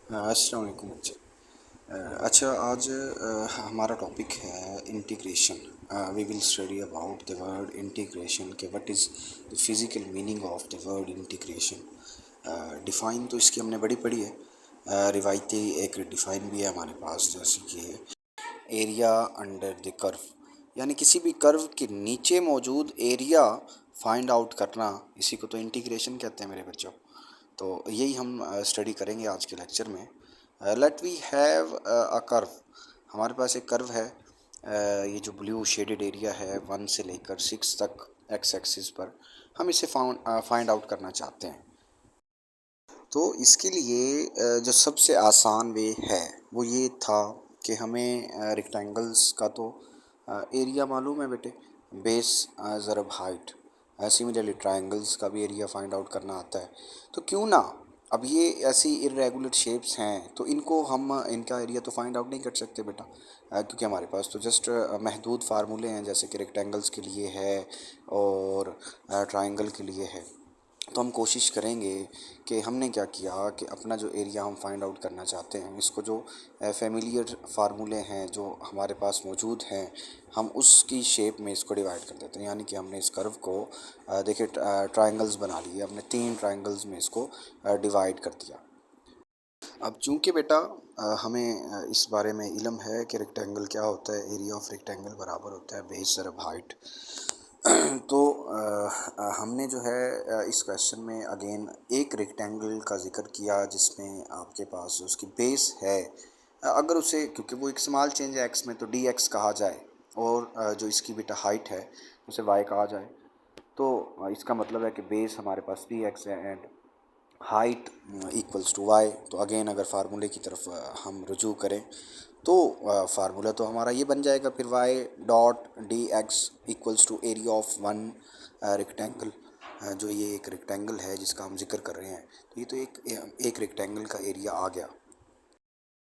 अस्सलाम वालेकुम बच्चे। अच्छा आज हमारा टॉपिक है integration. We will study about the word integration के what is the physical meaning of the word integration. Define तो इसकी हमने बड़ी पढ़ी है। रिवायती एक डिफ़ाइन भी है हमारे पास, जैसे कि एरिया अंडर द कर्व, यानी किसी भी कर्व के नीचे मौजूद एरिया फाइंड आउट करना, इसी को तो इंटीग्रेशन कहते हैं मेरे बच्चों। तो यही हम स्टडी करेंगे आज के लेक्चर में। Let we have a curve. हमारे पास एक कर्व है। ये जो ब्लू शेडेड एरिया है 1 से लेकर 6 तक एक्स एक्सिस पर, हम इसे फाइंड आउट करना चाहते हैं। तो इसके लिए जो सबसे आसान वे है वो ये था कि हमें रेक्टेंगल्स का तो एरिया मालूम है बेटे, बेस ज़रब हाइट। सिमिलरली ट्रायंगल्स का भी एरिया फाइंड आउट करना आता है। तो क्यों ना, अब ये ऐसी इरेगुलर शेप्स हैं तो इनको हम इनका एरिया तो फाइंड आउट नहीं कर सकते बेटा, क्योंकि हमारे पास तो जस्ट महदूद फार्मूले हैं, जैसे कि रेक्टेंगल्स के लिए है और ट्रायंगल के लिए है। तो हम कोशिश करेंगे कि हमने क्या किया कि अपना जो एरिया हम फाइंड आउट करना चाहते हैं, इसको जो फेमिलियर फार्मूले हैं जो हमारे पास मौजूद हैं, हम उसकी शेप में इसको डिवाइड कर देते हैं। यानी कि हमने इस कर्व को देखिए ट्रायंगल्स बना लिए, हमने 3 ट्रायंगल्स में इसको डिवाइड कर दिया। अब चूंकि बेटा हमें इस बारे में इल्म है कि रेक्टेंगल क्या होता है, एरिया ऑफ रेक्टेंगल बराबर होता है बेस ज़रब हाइट। तो हमने जो है इस क्वेश्चन में अगेन एक रेक्टेंगल का जिक्र किया जिसमें आपके पास उसकी बेस है। अगर उसे, क्योंकि वो एक स्मॉल चेंज है एक्स में, तो डी एक्स कहा जाए, और जो इसकी बेटा हाइट है उसे वाई कहा जाए। तो इसका मतलब है कि बेस हमारे पास डी एक्स है and height equals to Y. तो अगेन अगर फार्मूले की तरफ हम रुजू करें तो फार्मूला तो हमारा ये बन जाएगा फिर Y dot D X equals to area of one rectangle. जो ये एक रेक्टेंगल है जिसका हम जिक्र कर रहे हैं, तो ये तो एक रेक्टेंगल का एरिया आ गया।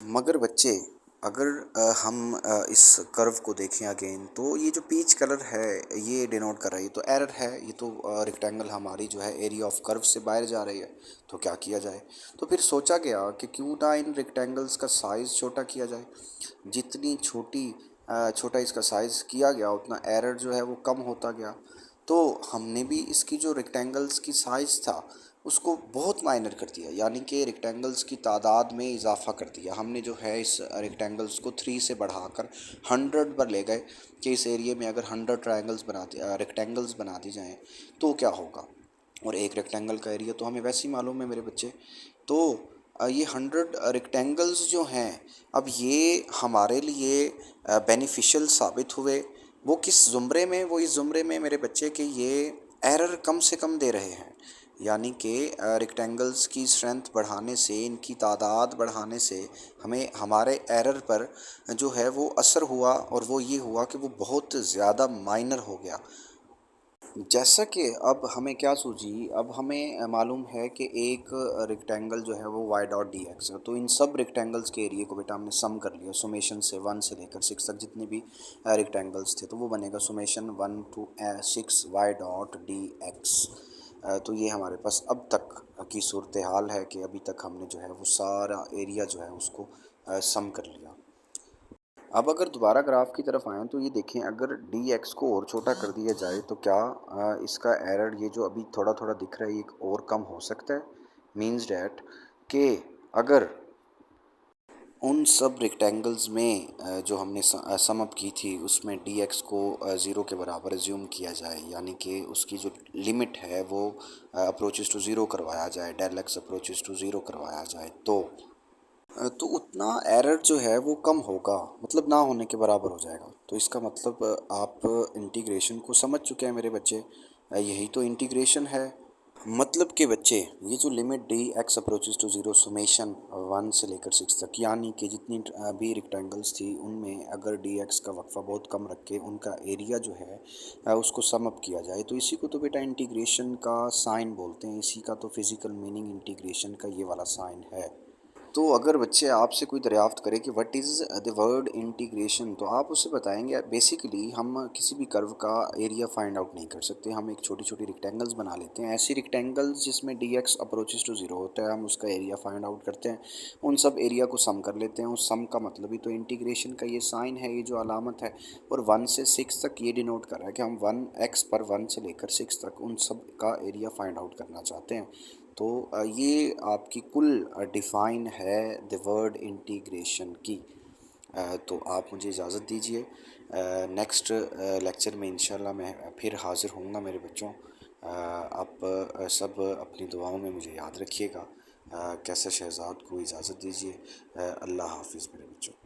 मगर बच्चे अगर हम इस कर्व को देखें अगेन, तो ये जो पीच कलर है ये डिनोट कर रहा है, ये तो एरर है, ये तो रेक्टेंगल हमारी जो है एरिया ऑफ कर्व से बाहर जा रही है। तो क्या किया जाए? तो फिर सोचा गया कि क्यों ना इन रेक्टेंगल्स का साइज़ छोटा किया जाए। जितनी छोटा इसका साइज़ किया गया उतना एरर जो है वो कम होता गया। तो हमने भी इसकी जो रेक्टेंगल्स की साइज़ था उसको बहुत माइनर कर दिया, यानी कि रेक्टेंगल्स की तादाद में इजाफा कर दिया। हमने जो है इस रेक्टेंगल्स को 3 से बढ़ाकर 100 पर ले गए कि इस एरिया में अगर 100 ट्रायंगल्स रेक्टेंगल्स बना दी जाएँ तो क्या होगा। और एक रेक्टेंगल का एरिया तो हमें वैसे ही मालूम है मेरे बच्चे। तो ये 100 रेक्टेंगल्स जो हैं, अब ये हमारे लिए बेनिफिशियल साबित हुए। वो किस ज़ुमरे में? वो इस ज़ुमरे में मेरे बच्चे के ये एरर कम से कम दे रहे हैं। यानी कि रेक्टेंगल्स की स्ट्रेंथ बढ़ाने से, इनकी तादाद बढ़ाने से हमें हमारे एरर पर जो है वो असर हुआ, और वो ये हुआ कि वो बहुत ज़्यादा माइनर हो गया। जैसा कि अब हमें क्या सूझी, अब हमें मालूम है कि एक रेक्टेंगल जो है वो वाई डॉट डी एक्स है। तो इन सब रेक्टेंगल्स के एरिया को बेटा हमने सम कर लिया, सुमेशन से 1 से लेकर 6 तक जितने भी रेक्टेंगल्स थे, तो वो बनेगा summation 1 to 6 Y dot D X. तो ये हमारे पास अब तक की सूरत हाल है कि अभी तक हमने जो है वो सारा एरिया जो है उसको सम कर लिया। अब अगर दोबारा ग्राफ की तरफ आएँ तो ये देखें, अगर डी एक्स को और छोटा कर दिया जाए तो क्या इसका एरर ये जो अभी थोड़ा थोड़ा दिख रहा है ये और कम हो सकता है। मीन्स डैट कि अगर उन सब रेक्टेंगल्स में जो हमने सम अप की थी उसमें डी एक्स को 0 के बराबर एज्यूम किया जाए, यानी कि उसकी जो लिमिट है वो अप्रोचेस टू ज़ीरो करवाया जाए, del X approaches to zero करवाया जाए, तो उतना एरर जो है वो कम होगा, मतलब ना होने के बराबर हो जाएगा। तो इसका मतलब आप इंटीग्रेशन को समझ चुके हैं मेरे बच्चे। यही तो इंटीग्रेशन है। मतलब कि बच्चे ये जो limit D X approaches to zero summation 1 से लेकर 6 तक, यानी कि जितनी भी रेक्टेंगल्स थी उनमें अगर डी एक्स का वक्फा बहुत कम रख के उनका एरिया जो है उसको सम अप किया जाए, तो इसी को तो बेटा इंटीग्रेशन का साइन बोलते हैं। इसी का तो फिज़िकल मीनिंग इंटीग्रेशन का ये वाला साइन है। तो अगर बच्चे आपसे कोई दरियाफ्त करें कि what is the word integration, तो आप उसे बताएंगे बेसिकली हम किसी भी कर्व का एरिया फाइंड आउट नहीं कर सकते, हम एक छोटी छोटी रिक्टेंगल्स बना लेते हैं, ऐसी रिक्टेंगल्स जिसमें D X approaches to zero होता है, हम उसका एरिया फाइंड आउट करते हैं, उन सब एरिया को सम कर लेते हैं। उस सम का मतलब ही तो इंटीग्रेशन का ये साइन है, ये जो अलामत है, और 1 से 6 तक ये डिनोट कर रहा है कि हम 1 x पर 1 से लेकर 6 तक उन सब का एरिया फाइंड आउट करना चाहते हैं। तो ये आपकी कुल डिफ़ाइन है द वर्ड इंटीग्रेशन की। तो आप मुझे इजाज़त दीजिए, नेक्स्ट लेक्चर में इंशाल्लाह मैं फिर हाज़िर होऊंगा मेरे बच्चों। आप सब अपनी दुआओं में मुझे याद रखिएगा। कैसर शहजाद को इजाज़त दीजिए। अल्लाह हाफिज़ मेरे बच्चों।